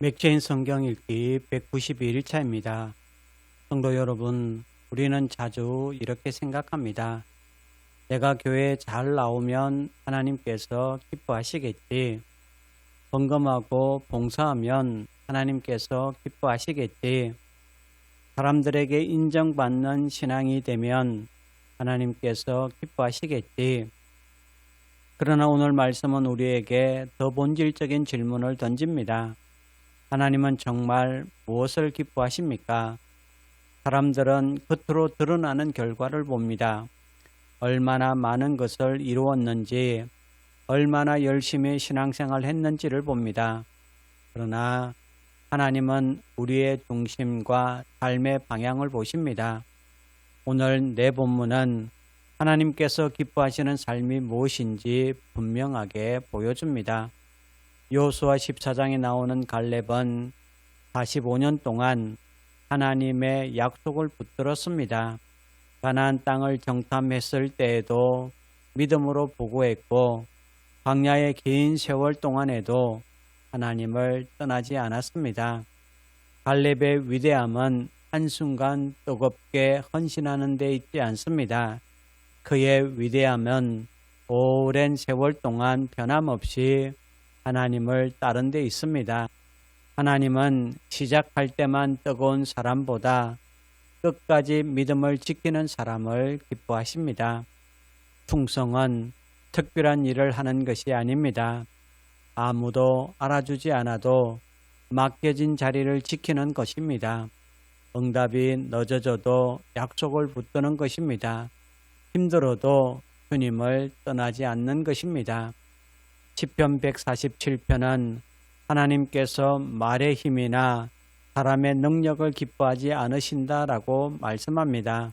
맥체인 성경 읽기 192일차입니다. 성도 여러분, 우리는 자주 이렇게 생각합니다. 내가 교회에 잘 나오면 하나님께서 기뻐하시겠지. 헌금하고 봉사하면 하나님께서 기뻐하시겠지. 사람들에게 인정받는 신앙이 되면 하나님께서 기뻐하시겠지. 그러나 오늘 말씀은 우리에게 더 본질적인 질문을 던집니다. 하나님은 정말 무엇을 기뻐하십니까? 사람들은 겉으로 드러나는 결과를 봅니다. 얼마나 많은 것을 이루었는지, 얼마나 열심히 신앙생활 했는지를 봅니다. 그러나 하나님은 우리의 중심과 삶의 방향을 보십니다. 오늘 내 본문은 하나님께서 기뻐하시는 삶이 무엇인지 분명하게 보여줍니다. 여호수아 14장에 나오는 갈렙은 45년 동안 하나님의 약속을 붙들었습니다. 가나안 땅을 정탐했을 때에도 믿음으로 보고했고 광야의 긴 세월 동안에도 하나님을 떠나지 않았습니다. 갈렙의 위대함은 한순간 뜨겁게 헌신하는 데 있지 않습니다. 그의 위대함은 오랜 세월 동안 변함없이 하나님을 따른 데 있습니다. 하나님은 시작할 때만 뜨거운 사람보다 끝까지 믿음을 지키는 사람을 기뻐하십니다. 충성은 특별한 일을 하는 것이 아닙니다. 아무도 알아주지 않아도 맡겨진 자리를 지키는 것입니다. 응답이 늦어져도 약속을 붙드는 것입니다. 힘들어도 주님을 떠나지 않는 것입니다. 시편 147편은 하나님께서 말의 힘이나 사람의 능력을 기뻐하지 않으신다라고 말씀합니다.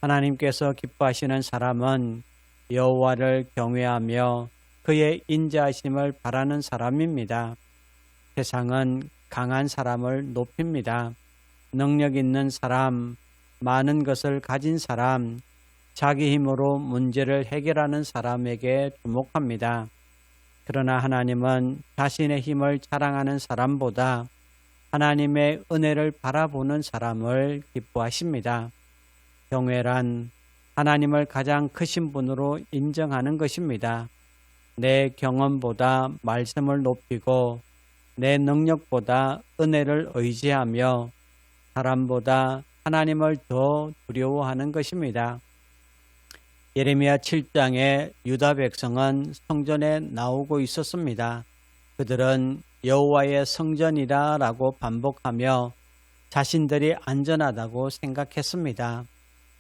하나님께서 기뻐하시는 사람은 여호와를 경외하며 그의 인자하심을 바라는 사람입니다. 세상은 강한 사람을 높입니다. 능력 있는 사람, 많은 것을 가진 사람, 자기 힘으로 문제를 해결하는 사람에게 주목합니다. 그러나 하나님은 자신의 힘을 자랑하는 사람보다 하나님의 은혜를 바라보는 사람을 기뻐하십니다. 경외란 하나님을 가장 크신 분으로 인정하는 것입니다. 내 경험보다 말씀을 높이고 내 능력보다 은혜를 의지하며 사람보다 하나님을 더 두려워하는 것입니다. 예레미야 7장에 유다 백성은 성전에 나오고 있었습니다. 그들은 여호와의 성전이다 라고 반복하며 자신들이 안전하다고 생각했습니다.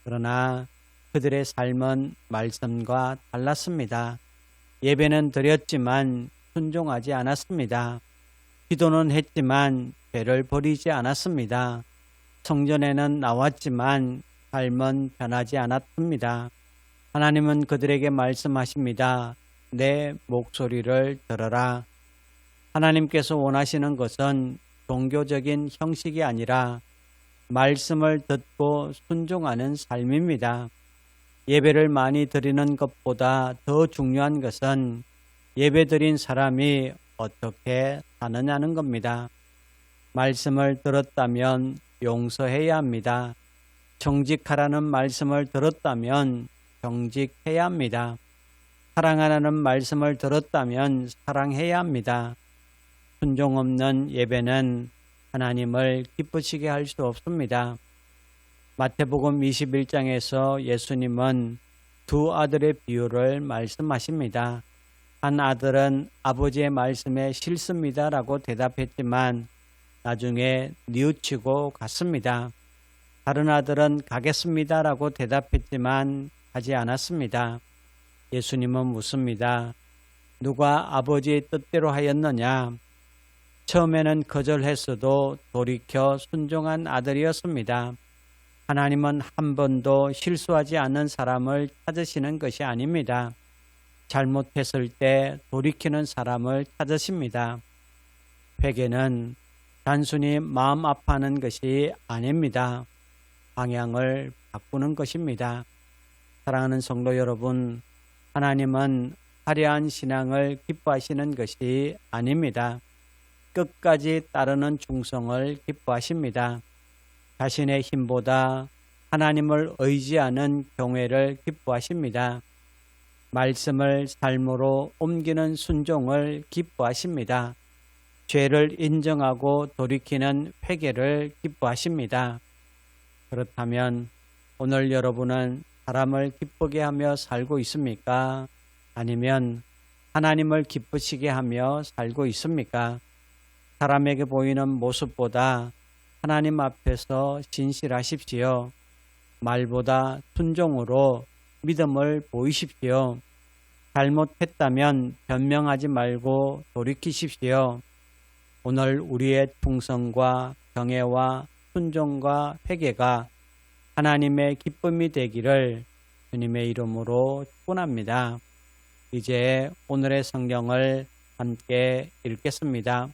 그러나 그들의 삶은 말씀과 달랐습니다. 예배는 드렸지만 순종하지 않았습니다. 기도는 했지만 죄를 버리지 않았습니다. 성전에는 나왔지만 삶은 변하지 않았습니다. 하나님은 그들에게 말씀하십니다. 내 목소리를 들어라. 하나님께서 원하시는 것은 종교적인 형식이 아니라 말씀을 듣고 순종하는 삶입니다. 예배를 많이 드리는 것보다 더 중요한 것은 예배드린 사람이 어떻게 사느냐는 겁니다. 말씀을 들었다면 용서해야 합니다. 정직하라는 말씀을 들었다면 정직해야 합니다. 사랑하라는 말씀을 들었다면 사랑해야 합니다. 순종 없는 예배는 하나님을 기쁘시게 할 수 없습니다. 마태복음 21장에서 예수님은 두 아들의 비유를 말씀하십니다. 한 아들은 아버지의 말씀에 싫습니다 라고 대답했지만 나중에 뉘우치고 갔습니다. 다른 아들은 가겠습니다 라고 대답했지만 하지 않았습니다. 예수님은 묻습니다. 누가 아버지의 뜻대로 하였느냐? 처음에는 거절했어도 돌이켜 순종한 아들이었습니다. 하나님은 한 번도 실수하지 않는 사람을 찾으시는 것이 아닙니다. 잘못했을 때 돌이키는 사람을 찾으십니다. 회개는 단순히 마음 아파하는 것이 아닙니다. 방향을 바꾸는 것입니다. 사랑하는 성도 여러분, 하나님은 화려한 신앙을 기뻐하시는 것이 아닙니다. 끝까지 따르는 충성을 기뻐하십니다. 자신의 힘보다 하나님을 의지하는 경외를 기뻐하십니다. 말씀을 삶으로 옮기는 순종을 기뻐하십니다. 죄를 인정하고 돌이키는 회개를 기뻐하십니다. 그렇다면 오늘 여러분은 사람을 기쁘게 하며 살고 있습니까? 아니면 하나님을 기쁘시게 하며 살고 있습니까? 사람에게 보이는 모습보다 하나님 앞에서 진실하십시오. 말보다 순종으로 믿음을 보이십시오. 잘못했다면 변명하지 말고 돌이키십시오. 오늘 우리의 충성과 경애와 순종과 회개가 하나님의 기쁨이 되기를 주님의 이름으로 축원합니다. 이제 오늘의 성경을 함께 읽겠습니다.